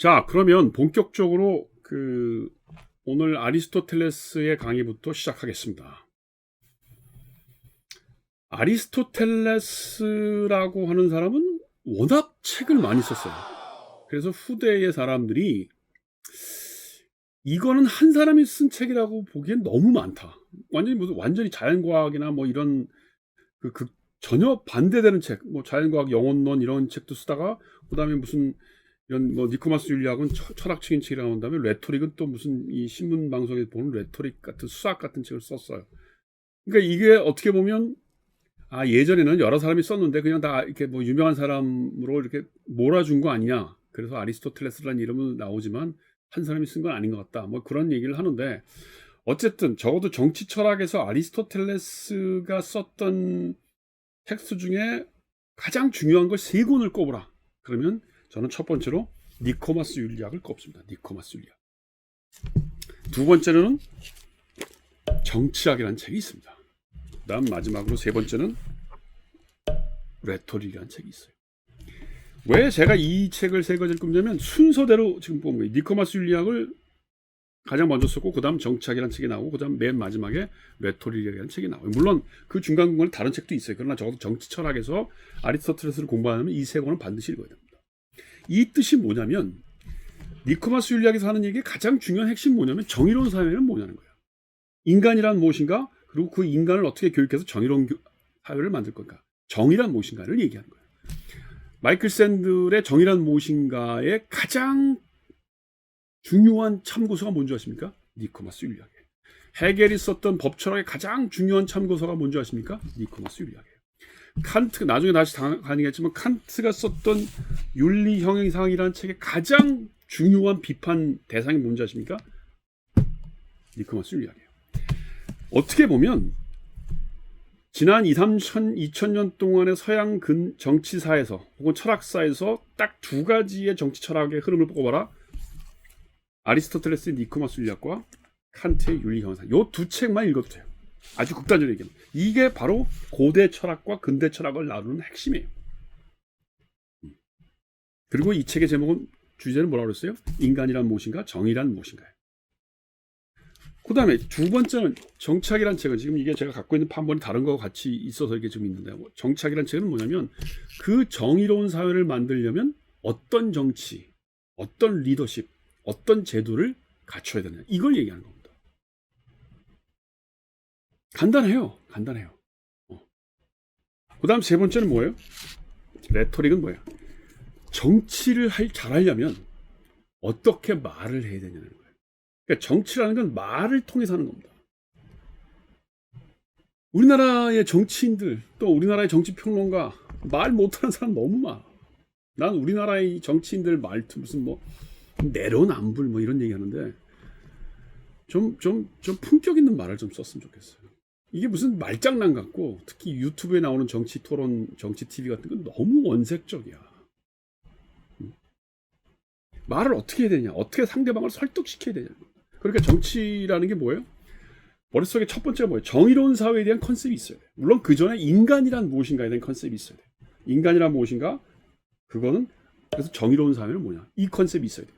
자, 그러면 본격적으로 오늘 아리스토텔레스의 강의부터 시작하겠습니다. 아리스토텔레스라고 하는 사람은 워낙 책을 많이 썼어요. 그래서 후대의 사람들이 이거는 한 사람이 쓴 책이라고 보기엔 너무 많다. 완전히 자연과학이나 뭐 이런 전혀 반대되는 책, 뭐 자연과학 영혼론 이런 책도 쓰다가 그다음에 무슨 이런 뭐 니코마스 율리학은 철학적인 책이 나온 다음에 레토릭은 또 무슨 이 신문 방송에 보는 레토릭 같은 수학 같은 책을 썼어요. 그러니까 이게 어떻게 보면 예전에는 여러 사람이 썼는데 그냥 다 이렇게 뭐 유명한 사람으로 이렇게 몰아준 거 아니냐. 그래서 아리스토텔레스라는 이름은 나오지만 한 사람이 쓴 건 아닌 것 같다. 뭐 그런 얘기를 하는데 어쨌든 적어도 정치 철학에서 아리스토텔레스가 썼던 텍스트 중에 가장 중요한 걸 세 권을 꼽으라. 그러면 저는 첫 번째로 니코마스 율리학을 꼽습니다. 니코마스 율리학. 두 번째로는 정치학이라는 책이 있습니다. 그다음 마지막으로 세 번째는 레토릭이라는 책이 있어요. 왜 제가 이 책을 세 가지를 꼽냐면 순서대로 지금 본 거예요. 니코마스 율리학을 가장 먼저 썼고 그다음 정치학이라는 책이 나오고 그다음 맨 마지막에 레토릭이라는 책이 나와요. 물론 그 중간중간에 다른 책도 있어요. 그러나 적어도 정치 철학에서 아리스토텔레스를 공부하면 이 세 권은 반드시 읽어야 됩니다. 이 뜻이 뭐냐면 니코마스 율리학에서 하는 얘기의 가장 중요한 핵심 뭐냐면 정의로운 사회는 뭐냐는 거예요. 인간이란 무엇인가? 그리고 그 인간을 어떻게 교육해서 정의로운 사회를 만들 건가? 정의란 무엇인가를 얘기하는 거예요. 마이클 샌들의 정의란 무엇인가의 가장 중요한 참고서가 뭔지 아십니까? 니코마스 율리학이에요. 헤겔이 썼던 법철학의 가장 중요한 참고서가 뭔지 아십니까? 니코마스 율리학이에요. 칸트, 나중에 다시 가능했지만 칸트가 썼던 윤리 형용상이라는 책의 가장 중요한 비판 대상이 뭔지 아십니까? 니코마스 율리학이에요. 어떻게 보면 지난 2000년 동안의 서양 정치사에서 혹은 철학사에서 딱 두 가지의 정치 철학의 흐름을 꼽아라. 아리스토텔레스의 니코마스 율리학과 칸트의 윤리 형용상. 이 두 책만 읽어도 돼요. 아주 극단적으로 얘기하면. 이게 바로 고대 철학과 근대 철학을 나누는 핵심이에요. 그리고 이 책의 제목은 주제는 뭐라고 그랬어요? 인간이란 무엇인가? 정의란 무엇인가? 그 다음에 두 번째는 정치학이라는 책은 지금 이게 제가 갖고 있는 판본이 다른 거와 같이 있어서 이게 좀 있는데 정치학이라는 책은 뭐냐면 그 정의로운 사회를 만들려면 어떤 정치, 어떤 리더십, 어떤 제도를 갖춰야 되냐 이걸 얘기하는 겁니다. 간단해요. 그 다음 세 번째는 뭐예요? 레토릭은 뭐예요? 정치를 잘하려면 어떻게 말을 해야 되냐는 거예요. 그러니까 정치라는 건 말을 통해서 하는 겁니다. 우리나라의 정치인들 또 우리나라의 정치평론가 말 못하는 사람 너무 많아. 난 우리나라의 정치인들 말투 무슨 뭐 내로남불 뭐 이런 얘기 하는데 좀 품격 있는 말을 좀 썼으면 좋겠어요. 이게 무슨 말장난 같고 특히 유튜브에 나오는 정치 토론, 정치 TV 같은 건 너무 원색적이야. 말을 어떻게 해야 되냐, 어떻게 상대방을 설득시켜야 되냐. 그러니까 정치라는 게 뭐예요? 머릿속에 첫 번째가 뭐예요? 정의로운 사회에 대한 컨셉이 있어야 돼요. 물론 그 전에 인간이란 무엇인가에 대한 컨셉이 있어야 돼요. 인간이란 무엇인가? 그거는 그래서 정의로운 사회는 뭐냐? 이 컨셉이 있어야 돼요.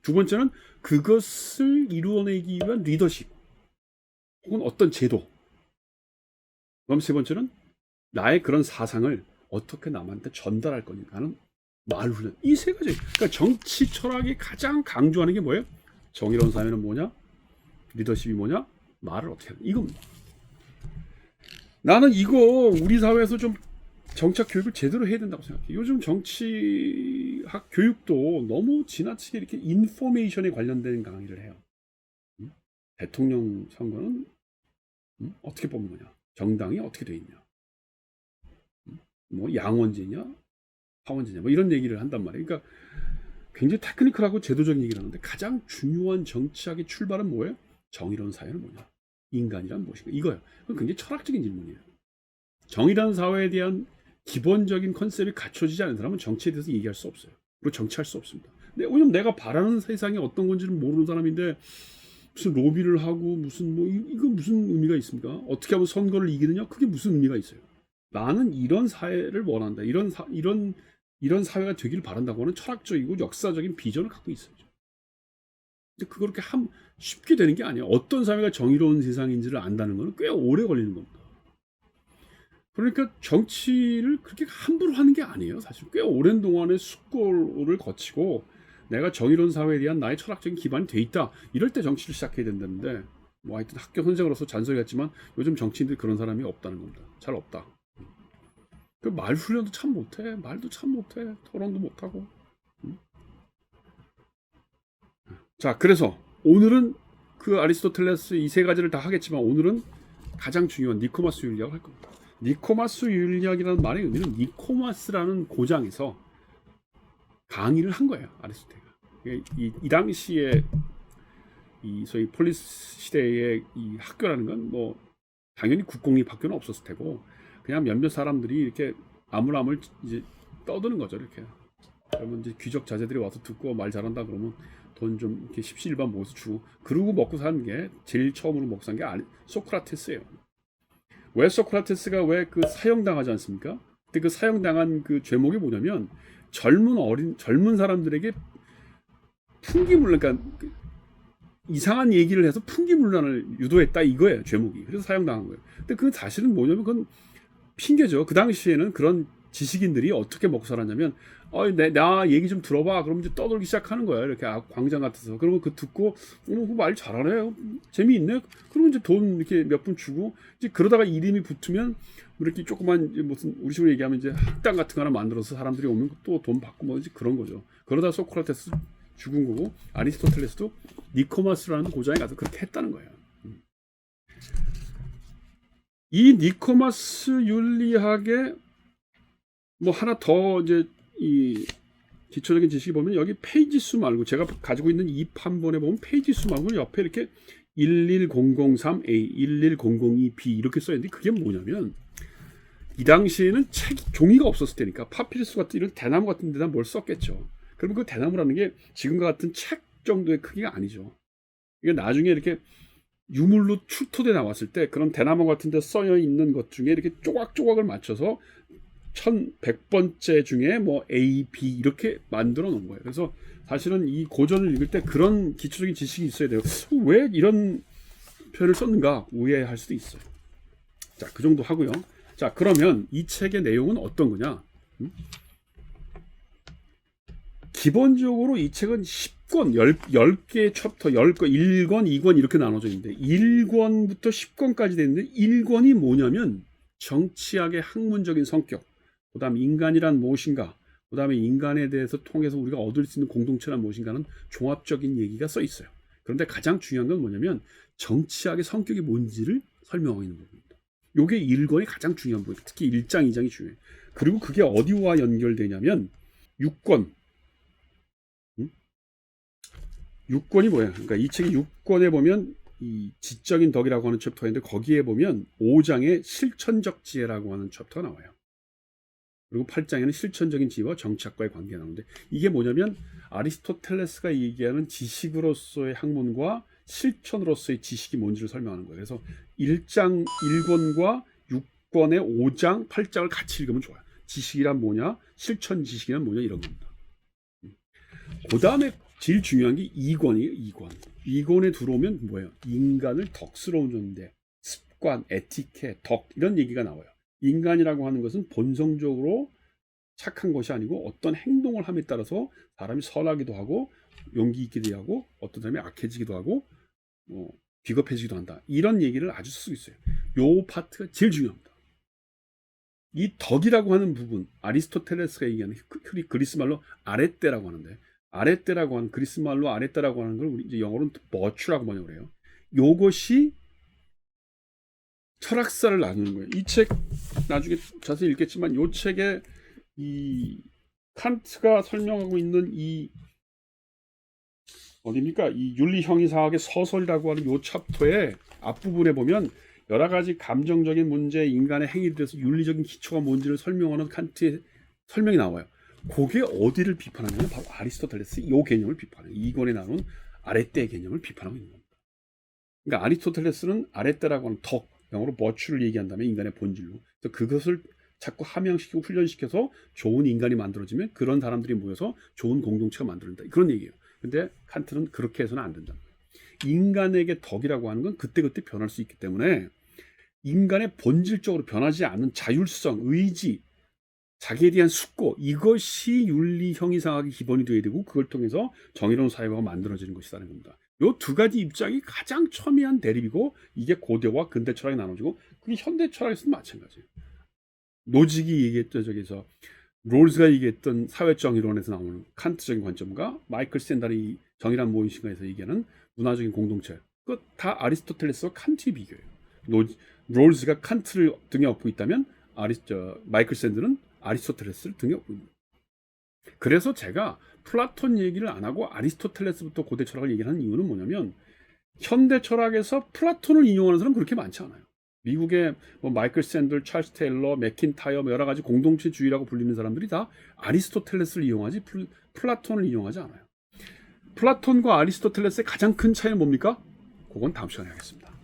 두 번째는 그것을 이루어내기 위한 리더십 혹은 어떤 제도. 그럼 세 번째는 나의 그런 사상을 어떻게 남한테 전달할 거니까 하는 말 훈련. 이 세 가지. 그러니까 정치 철학이 가장 강조하는 게 뭐예요? 정의로운 사회는 뭐냐? 리더십이 뭐냐? 말을 어떻게 하냐. 이겁니다. 나는 이거 우리 사회에서 좀 정치학 교육을 제대로 해야 된다고 생각해요. 요즘 정치학 교육도 너무 지나치게 이렇게 인포메이션에 관련된 강의를 해요. 대통령 선거는 어떻게 뽑는 거냐? 정당이 어떻게 돼 있냐? 뭐 양원제냐? 하원제냐? 뭐 이런 얘기를 한단 말이에요. 그러니까 굉장히 테크니컬하고 제도적인 얘기를 하는데 가장 중요한 정치학의 출발은 뭐예요? 정의로운 사회는 뭐냐? 인간이란 무엇인가? 이거예요. 그건 굉장히 철학적인 질문이에요. 정의라는 사회에 대한 기본적인 컨셉이 갖춰지지 않은 사람은 정치에 대해서 얘기할 수 없어요. 그리고 정치할 수 없습니다. 왜냐면 내가 바라는 세상이 어떤 건지는 모르는 사람인데 무슨 로비를 하고 무슨 뭐 이거 무슨 의미가 있습니까? 어떻게 하면 선거를 이기느냐? 그게 무슨 의미가 있어요? 나는 이런 사회를 원한다. 이런 이런 사회가 되길 바란다고 하는 철학적이고 역사적인 비전을 갖고 있어요. 근데 그렇게 쉽게 되는 게 아니에요. 어떤 사회가 정의로운 세상인지를 안다는 것은 꽤 오래 걸리는 겁니다. 그러니까 정치를 그렇게 함부로 하는 게 아니에요. 사실 꽤 오랜 동안의 숙고를 거치고 내가 정의로운 사회에 대한 나의 철학적인 기반이 돼 있다. 이럴 때 정치를 시작해야 된다는데 뭐 하여튼 학교 선생으로서 잔소리 같지만 요즘 정치인들이 그런 사람이 없다는 겁니다. 잘 없다. 그 말 훈련도 참 못해. 말도 참 못해. 토론도 못하고. 자, 그래서 오늘은 그 아리스토텔레스 이 세 가지를 다 하겠지만 오늘은 가장 중요한 니코마스 윤리학을 할 겁니다. 니코마스 윤리학이라는 말의 의미는 니코마스라는 고장에서 강의를 한 거예요. 아리스토텔레스가. 이 당시에 이 소위 폴리스 시대의 이 학교라는 건 뭐 당연히 국공립 학교는 없었을 테고 그냥 몇몇 사람들이 이렇게 아물아물 이제 떠드는 거죠. 이렇게. 그러면 이제 귀족 자제들이 와서 듣고 말 잘한다 그러면 돈 좀 이렇게 십시일반 모아서 주고 그러고 먹고 사는 게 제일 처음으로 먹고 산 게 소크라테스예요. 왜 소크라테스가 왜 그 사형당하지 않습니까? 그때 그 사형당한 그 죄목이 뭐냐면 젊은 사람들에게 풍기문란, 그러니까 이상한 얘기를 해서 풍기문란을 유도했다 이거예요. 죄목이. 그래서 사형당한 거예요. 근데 그 사실은 뭐냐면 그건 핑계죠. 그 당시에는 그런 지식인들이 어떻게 먹고 살았냐면 나 얘기 좀 들어봐. 그럼 이제 떠들기 시작하는 거야. 이렇게 광장 같아서. 그러면 그 듣고 그 말 잘하네. 재미있네. 그러면 이제 돈 이렇게 몇 푼 주고 이제 그러다가 이름이 붙으면 이렇게 조그만 무슨 우리 식으로 얘기하면 이제 학당 같은 거 하나 만들어서 사람들이 오면 또 돈 받고 뭐 이제 그런 거죠. 그러다 소크라테스 죽은 거고 아리스토텔레스도 니코마스라는 고장에 가서 그렇게 했다는 거예요. 이 니코마스 윤리학의 뭐 하나 더 이제 이 기초적인 지식이 보면 여기 페이지 수 말고 제가 가지고 있는 이 판본에 보면 페이지 수 말고 옆에 이렇게 11003A, 11002B 이렇게 써 있는데 그게 뭐냐면 이 당시에는 종이가 없었을 때니까 파피루스 같은 이런 대나무 같은 데다 뭘 썼겠죠. 그러면 그 대나무라는 게 지금과 같은 책 정도의 크기가 아니죠. 이게 나중에 이렇게 유물로 출토돼 나왔을 때 그런 대나무 같은 데 써여 있는 것 중에 이렇게 조각조각을 맞춰서 1100번째 중에 뭐 A, B 이렇게 만들어 놓은 거예요. 그래서 사실은 이 고전을 읽을 때 그런 기초적인 지식이 있어야 돼요. 왜 이런 표현을 썼는가 오해할 수도 있어요. 자, 그 정도 하고요. 자, 그러면 이 책의 내용은 어떤 거냐? 기본적으로 이 책은 10권, 10개의 챕터, 10권, 1권, 2권 이렇게 나눠져 있는데 1권부터 10권까지 되는데 1권이 뭐냐면 정치학의 학문적인 성격, 그 다음 인간이란 무엇인가, 그 다음에 인간에 대해서 통해서 우리가 얻을 수 있는 공동체란 무엇인가는 종합적인 얘기가 써 있어요. 그런데 가장 중요한 건 뭐냐면 정치학의 성격이 뭔지를 설명하고 있는 부분입니다. 이게 1권이 가장 중요한 부분이에요. 특히 1장, 2장이 중요해요. 그리고 그게 어디와 연결되냐면 6권, 6권이 뭐야? 그러니까 이 책이 6권에 보면 이 지적인 덕이라고 하는 챕터가 있는데 거기에 보면 5장에 실천적 지혜라고 하는 챕터가 나와요. 그리고 8장에는 실천적인 지혜와 정치학과의 관계가 나오는데 이게 뭐냐면 아리스토텔레스가 얘기하는 지식으로서의 학문과 실천으로서의 지식이 뭔지를 설명하는 거예요. 그래서 1권과 6권의 5장, 8장을 같이 읽으면 좋아요. 지식이란 뭐냐? 실천 지식이란 뭐냐? 이런 겁니다. 그 다음에 제일 중요한 게 2권이에요. 2권. 2권에 들어오면 뭐예요? 인간을 덕스러운 존재, 습관, 에티켓, 덕 이런 얘기가 나와요. 인간이라고 하는 것은 본성적으로 착한 것이 아니고 어떤 행동을 함에 따라서 사람이 선하기도 하고 용기 있기도 하고 어떤 사람이 악해지기도 하고 비겁해지기도 한다. 이런 얘기를 아주 쓰고 있어요. 요 파트가 제일 중요합니다. 이 덕이라고 하는 부분, 아리스토텔레스가 얘기하는 그리스 말로 아레떼라고 하는데 아레떼라고 하는 그리스 말로 아레떼라고 하는 걸 우리 이제 영어로는 버추라고 번역을 해요. 요것이 철학사를 나누는 거예요. 이 책 나중에 자세히 읽겠지만 이 책에 이 칸트가 설명하고 있는 이 어디입니까? 이 윤리형이사학의 서설이라고 하는 이 챕터의 앞부분에 보면 여러 가지 감정적인 문제, 인간의 행위에 대해서 윤리적인 기초가 뭔지를 설명하는 칸트의 설명이 나와요. 그게 어디를 비판하냐면 바로 아리스토텔레스 이 개념을 비판해요. 2권에 나눈 아레떼의 개념을 비판하고 있는 겁니다. 그러니까 아리스토텔레스는 아레떼라고 하는 덕, 영어로 버추를 얘기한다면 인간의 본질로. 그래서 그것을 자꾸 함양시키고 훈련시켜서 좋은 인간이 만들어지면 그런 사람들이 모여서 좋은 공동체가 만들어진다. 그런 얘기예요. 근데 칸트는 그렇게 해서는 안 된다. 인간에게 덕이라고 하는 건 그때그때 변할 수 있기 때문에 인간의 본질적으로 변하지 않는 자율성, 의지, 자기에 대한 숙고, 이것이 윤리 형이상학의 기본이 되어야 되고 그걸 통해서 정의로운 사회가 만들어지는 것이라는 겁니다. 이 두 가지 입장이 가장 첨예한 대립이고 이게 고대와 근대 철학이 나눠지고 그게 현대 철학에서도 마찬가지예요. 노직이 얘기했던 저기서 롤스가 얘기했던 사회적 이론에서 나오는 칸트적인 관점과 마이클 샌달이 정의란 무엇인가에서 얘기하는 문화적인 공동체, 그거 다 아리스토텔레스와 칸트의 비교예요. 롤스가 칸트를 등에 업고 있다면 마이클 샌들은 아리스토텔레스를 등에 업고 있는 거예요. 그래서 제가 플라톤 얘기를 안 하고 아리스토텔레스부터 고대 철학을 얘기하는 이유는 뭐냐면 현대 철학에서 플라톤을 인용하는 사람은 그렇게 많지 않아요. 미국의 뭐 마이클 샌들, 찰스 테일러, 맥킨타이어 여러 가지 공동체주의라고 불리는 사람들이 다 아리스토텔레스를 이용하지 플라톤을 이용하지 않아요. 플라톤과 아리스토텔레스의 가장 큰 차이는 뭡니까? 그건 다음 시간에 하겠습니다.